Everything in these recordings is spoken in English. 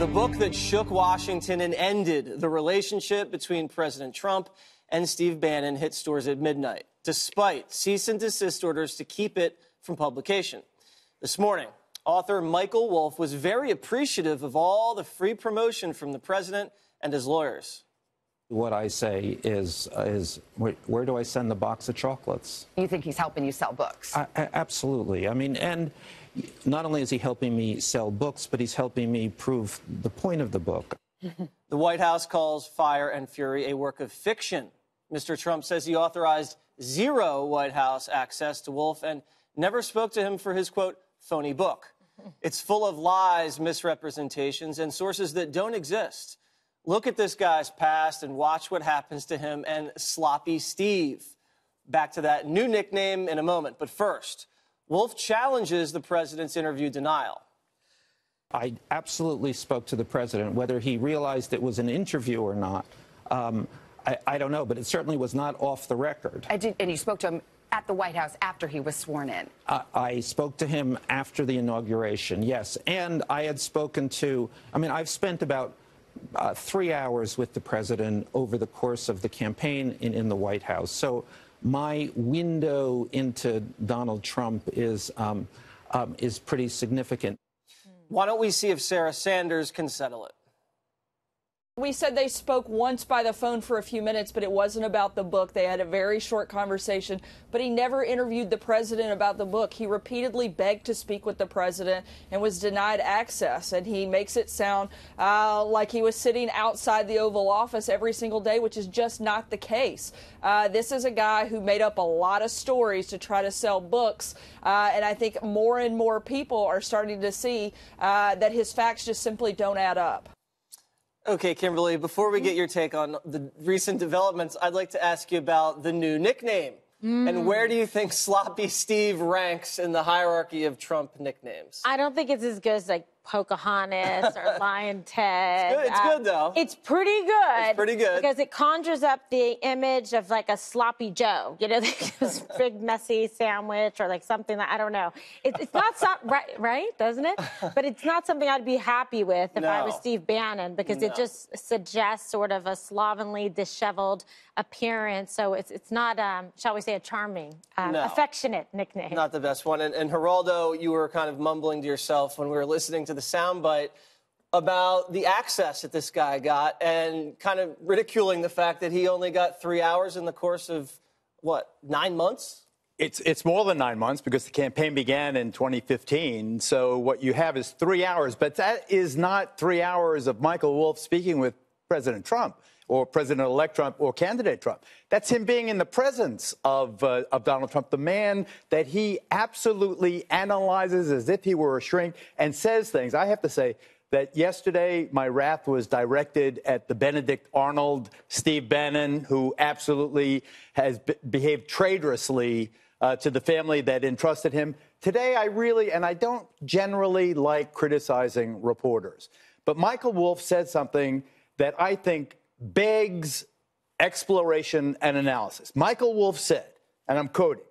The book that shook Washington and ended the relationship between President Trump and Steve Bannon hit stores at midnight, despite cease and desist orders to keep it from publication. This morning, author Michael Wolff was very appreciative of all the free promotion from the president and his lawyers. What I say is where do I send the box of chocolates? You think he's helping you sell books? Absolutely. I mean, and not only is he helping me sell books, but he's helping me prove the point of the book. The White House calls Fire and Fury a work of fiction. Mr. Trump says he authorized zero White House access to Wolff and never spoke to him for his, quote, phony book. It's full of lies, misrepresentations, and sources that don't exist. Look at this guy's past and watch what happens to him and Sloppy Steve. Back to that new nickname in a moment. But first, Wolff challenges the president's interview denial. I absolutely spoke to the president. Whether he realized it was an interview or not, I don't know, but it certainly was not off the record. And you spoke to him at the White House after he was sworn in? I spoke to him after the inauguration, yes. And I had spoken to, I've spent about 3 hours with the president over the course of the campaign in the White House. So my window into Donald Trump is pretty significant. Why don't we see if Sarah Sanders can settle it? We said they spoke once by the phone for a few minutes, but it wasn't about the book. They had a very short conversation, but he never interviewed the president about the book. He repeatedly begged to speak with the president and was denied access. And he makes it sound like he was sitting outside the Oval Office every single day, which is just not the case. This is a guy who made up a lot of stories to try to sell books. And I think more and more people are starting to see that his facts just simply don't add up. Okay, Kimberly, before we get your take on the recent developments, I'd like to ask you about the new nickname. And where do you think Sloppy Steve ranks in the hierarchy of Trump nicknames? I don't think it's as good as, like, Pocahontas or Lion Ted. It's good, though. It's pretty good. It's pretty good. Because it conjures up the image of, like, a sloppy Joe. You know, this big, messy sandwich or, like, something that, I don't know. It's not right, doesn't it? But it's not something I'd be happy with if I was Steve Bannon, because it just suggests sort of a slovenly, disheveled appearance. So it's not, shall we say, a charming, affectionate nickname. Not the best one. And Geraldo, you were kind of mumbling to yourself when we were listening to the soundbite about the access that this guy got and kind of ridiculing the fact that he only got 3 hours in the course of, what, 9 months? It's more than 9 months because the campaign began in 2015. So what you have is 3 hours. But that is not 3 hours of Michael Wolff speaking with President Trump or President-elect Trump or candidate Trump. That's him being in the presence of Donald Trump, the man that he absolutely analyzes as if he were a shrink and says things. I have to say that yesterday my wrath was directed at the Benedict Arnold, Steve Bannon, who absolutely has behaved traitorously to the family that entrusted him. Today and I don't generally like criticizing reporters, but Michael Wolff said something that I think begs exploration and analysis. Michael Wolff said, and I'm quoting,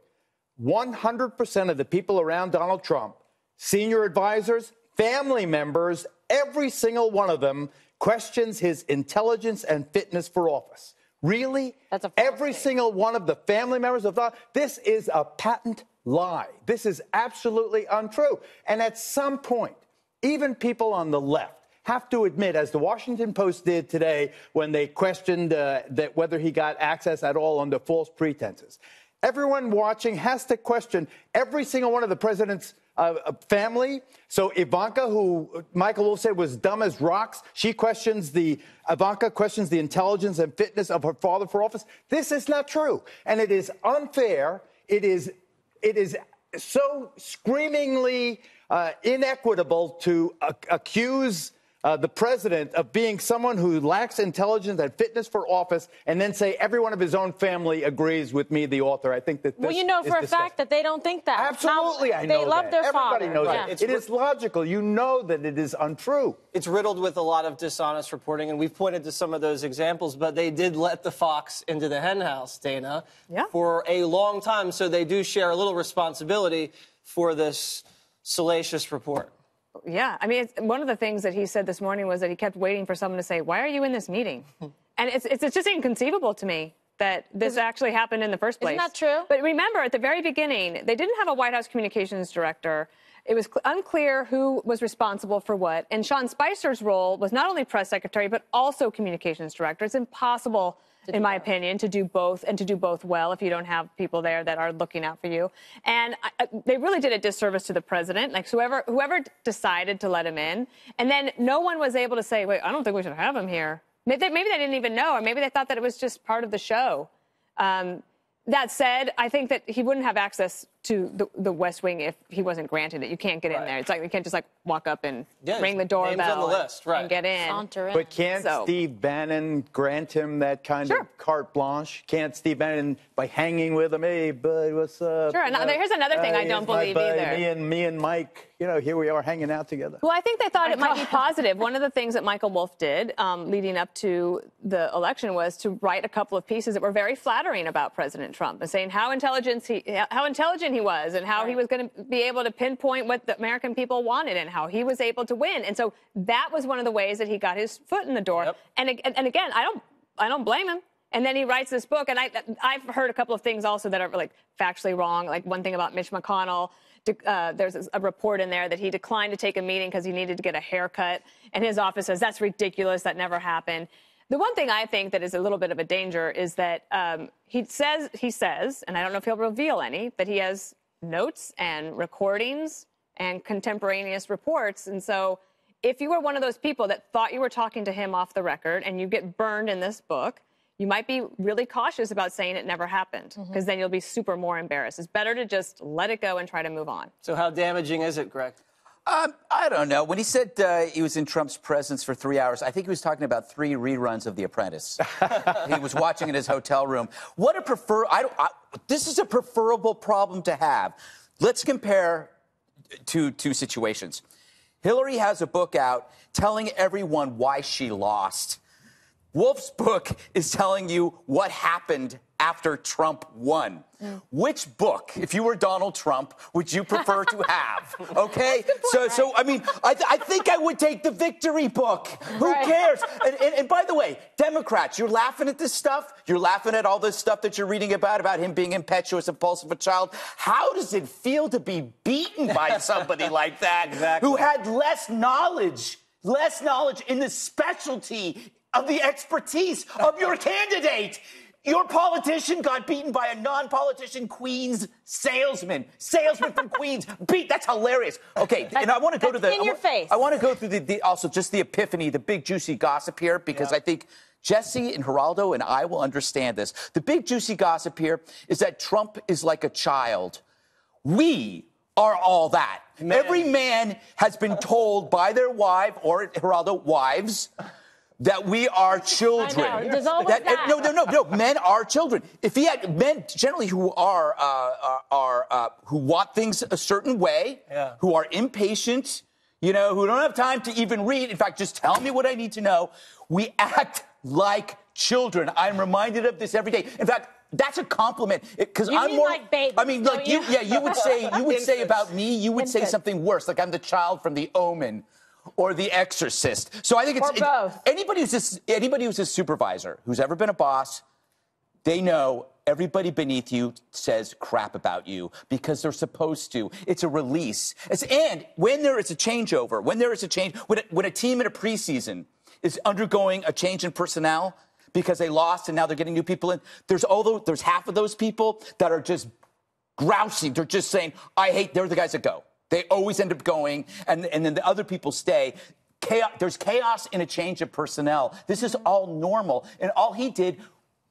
100% of the people around Donald Trump, senior advisors, family members, every single one of them questions his intelligence and fitness for office. Really? That's every single one of the family members of Donald. This is a patent lie. This is absolutely untrue. And at some point, even people on the left have to admit, as the Washington Post did today when they questioned that whether he got access at all under false pretenses. Everyone watching has to question every single one of the president's family. So Ivanka, who Michael Wolff said was dumb as rocks, Ivanka questions the intelligence and fitness of her father for office. This is not true. And it is unfair. It is so screamingly inequitable to accuse the president of being someone who lacks intelligence and fitness for office and then say every one of his own family agrees with me, the author. I think that this well, you know for a fact that they don't think that. Absolutely, I know They love their Everybody father. knows Yeah. that. It is logical. You know that it is untrue. It's riddled with a lot of dishonest reporting, and we've pointed to some of those examples, but they did let the fox into the henhouse, Dana, for a long time, so they do share a little responsibility for this salacious report. Yeah, I mean, one of the things that he said this morning was that he kept waiting for someone to say, "Why are you in this meeting?" And it's just inconceivable to me that this actually happened in the first place. Isn't that true? But remember, at the very beginning, they didn't have a White House communications director. It was unclear who was responsible for what. And Sean Spicer's role was not only press secretary, but also communications director. It's impossible, in my opinion, to do both and to do both well if you don't have people there that are looking out for you. And they really did a disservice to the president, like whoever decided to let him in. And then no one was able to say, wait, I don't think we should have him here. Maybe they didn't even know, or maybe they thought that it was just part of the show. That said, I think that he wouldn't have access to the West Wing if he wasn't granted it. You can't get in there. It's like you can't just walk up and ring the doorbell names on the list, and get in. But can't Steve Bannon grant him that kind of carte blanche? Can't Steve Bannon, by hanging with him, hey, bud, what's up? Sure, and here's another thing I don't believe either. Me and Mike, here we are hanging out together. Well, I think they thought it might be positive. One of the things that Michael Wolff did leading up to the election was to write a couple of pieces that were very flattering about President Trump, and saying how intelligent he was, and how he was going to be able to pinpoint what the American people wanted, and how he was able to win. And so that was one of the ways that he got his foot in the door. Yep. And again, I don't blame him. And then he writes this book, and I've heard a couple of things also that are factually wrong. Like one thing about Mitch McConnell. There's a report in there that he declined to take a meeting because he needed to get a haircut, and his office says that's ridiculous, that never happened. The one thing I think that is a little bit of a danger is that he says, and I don't know if he'll reveal any, that he has notes and recordings and contemporaneous reports. And so if you were one of those people that thought you were talking to him off the record and you get burned in this book, you might be really cautious about saying it never happened, because then you'll be super more embarrassed. It's better to just let it go and try to move on. So how damaging is it, Greg? I don't know. When he said he was in Trump's presence for 3 hours, I think he was talking about 3 reruns of The Apprentice. He was watching in his hotel room. This is a preferable problem to have. Let's compare two situations. Hillary has a book out telling everyone why she lost. Wolff's book is telling you what happened after Trump won. Which book, if you were Donald Trump, would you prefer to have? Okay? So I mean, I think I would take the victory book. Who cares? And by the way, Democrats, you're laughing at this stuff? You're laughing at all this stuff that you're reading about him being impetuous, impulsive, a child. How does it feel to be beaten by somebody like that who had less knowledge in the specialty of the expertise of your candidate? Your politician got beaten by a non-politician Queens salesman from Queens. That's hilarious. Okay, and I want to go to the... in your face. I want to go through also just the epiphany, the big juicy gossip here, because I think Jesse and Geraldo and I will understand this. The big juicy gossip here is that Trump is like a child. We are all that. Man. Every man has been told by their wife, or Geraldo, wives, that we are children. I know. There's always that. No. Men are children. If he had men generally who who want things a certain way, who are impatient, who don't have time to even read. In fact, just tell me what I need to know. We act like children. I'm reminded of this every day. In fact, that's a compliment, because I'm more like babies. I mean, like you would say about me, you would say something worse, like I'm the child from The Omen or The Exorcist. So I think both. Anybody who's a supervisor, who's ever been a boss, they know everybody beneath you says crap about you because they're supposed to. It's a release. And when there is a changeover, when a team in a preseason is undergoing a change in personnel because they lost and now they're getting new people in, there's half of those people that are just grousy. They're just saying, they're the guys that go. They always end up going, and then the other people stay. There's chaos in a change of personnel. This is all normal. And all he did,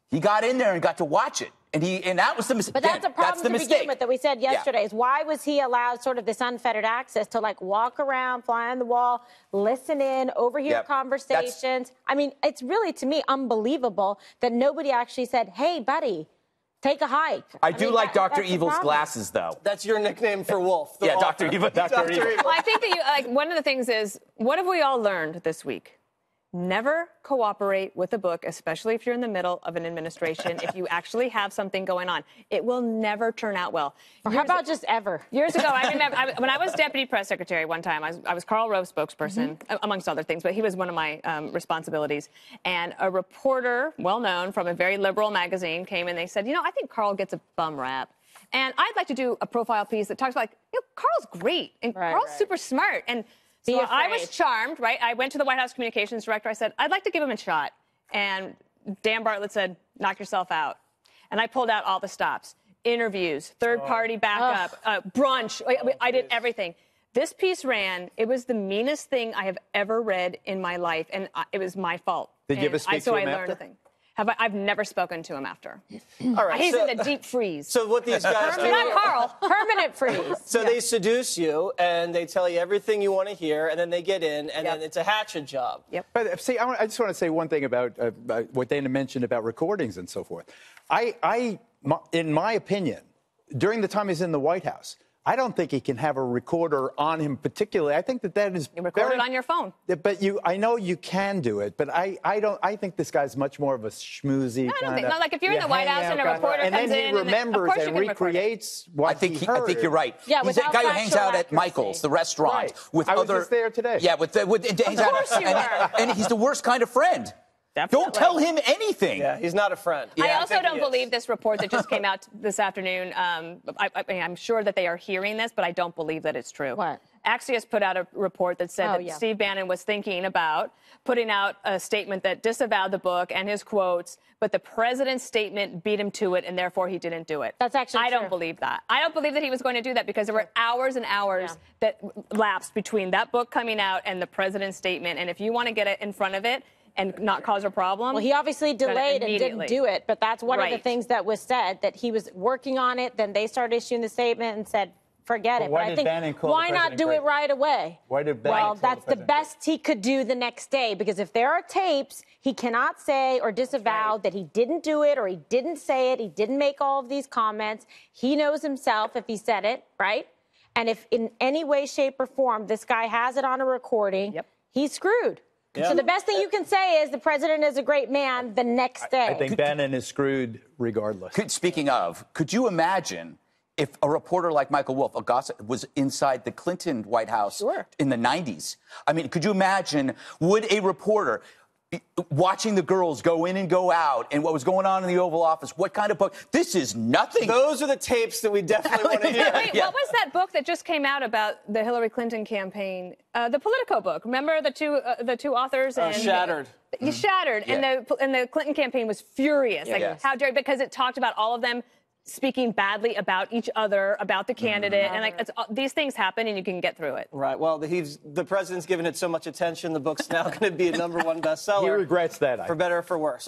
he got in there and got to watch it. And that was the mistake. But that's a problem to begin with that we said yesterday is why was he allowed sort of this unfettered access to walk around, fly on the wall, listen in, overhear conversations? I mean, it's really, to me, unbelievable that nobody actually said, hey, buddy, take a hike. I do like Dr. Evil's glasses, though. That's your nickname for Wolff. Dr. Evil. Dr. Evil. Well, I think that one of the things is, what have we all learned this week? Never cooperate with a book, especially if you're in the middle of an administration, if you actually have something going on. It will never turn out well. Or how about just ever? Years ago, I remember when I was deputy press secretary one time, I was Karl Rove's spokesperson, amongst other things, but he was one of my responsibilities. And a reporter, well-known from a very liberal magazine, came and they said, you know, I think Karl gets a bum rap. And I'd like to do a profile piece that talks about, like, you know, Karl's great, and Karl's super smart. And so I was charmed, right? I went to the White House communications director. I said, I'd like to give him a shot. And Dan Bartlett said, knock yourself out. And I pulled out all the stops. Interviews, third-party backup, brunch. I did everything. This piece ran. It was the meanest thing I have ever read in my life, and it was my fault. Did you ever speak to him after? I've never spoken to him after. All right, He's in the deep freeze. So what these guys do... Not Karl. Permanent freeze. So they seduce you, and they tell you everything you want to hear, and then they get in, and then it's a hatchet job. Yep. But see, I just want to say one thing about what Dana mentioned about recordings and so forth. In my opinion, during the time he's in the White House, I don't think he can have a recorder on him particularly. I think that is you record it on your phone. But I know you can do it, but I don't. I think this guy's much more of a schmoozy no, I don't kind think. of. No, like if you're in the White House and a reporter and comes then he in, remembers and recreates what he heard. I think you're right. Yeah, he's a guy who hangs out at Michael's, the restaurant, with I was other. just there today. Yeah, of course you were. And he's the worst kind of friend. Definitely. Don't tell him anything. Yeah, he's not a friend. I also don't believe this report that just came out this afternoon. I'm sure that they are hearing this, but I don't believe that it's true. What? Axios put out a report that said that Steve Bannon was thinking about putting out a statement that disavowed the book and his quotes, but the president's statement beat him to it, and therefore he didn't do it. That's actually I don't believe that. I don't believe that he was going to do that because there were hours and hours that lapsed between that book coming out and the president's statement. And if you want to get it in front of it and not cause a problem. Well, he obviously delayed and didn't do it, but that's one of the things that was said, that he was working on it. Then they started issuing the statement and said, forget it. But I think, why not do it right away? Why did Bannon Well, that's the best he could do the next day, because if there are tapes, he cannot say or disavow that he didn't do it or he didn't say it, he didn't make all of these comments. He knows himself if he said it, right? And if in any way, shape, or form this guy has it on a recording, he's screwed. Yeah. So the best thing you can say is the president is a great man the next day. I think Bannon is screwed regardless. Speaking of, could you imagine if a reporter like Michael Wolff, a gossip, was inside the Clinton White House in the 90s? I mean, could you imagine, would a reporter watching the girls go in and go out and what was going on in the Oval Office, what kind of book? This is nothing. Those are the tapes that we definitely want to hear. Wait, what was that book that just came out about the Hillary Clinton campaign? The Politico book. Remember the two authors? Shattered. Shattered. And the Clinton campaign was furious. How dare, because it talked about all of them speaking badly about each other, about the candidate, and these things happen, and you can get through it. Right. Well, the president's given it so much attention, the book's now going to be a #1 bestseller. He regrets that. For better or for worse.